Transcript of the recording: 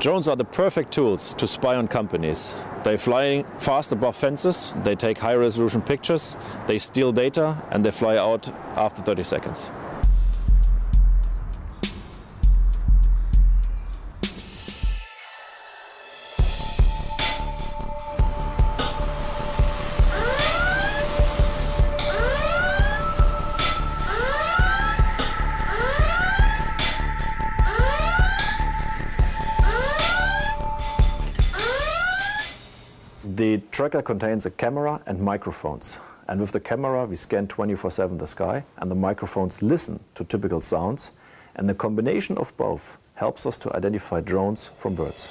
Drones are the perfect tools to spy on companies. They fly fast above fences, they take high-resolution pictures, they steal data, and they fly out after 30 seconds. The tracker contains a camera and microphones. And with the camera, we scan 24/7 the sky, and the microphones listen to typical sounds. And the combination of both helps us to identify drones from birds.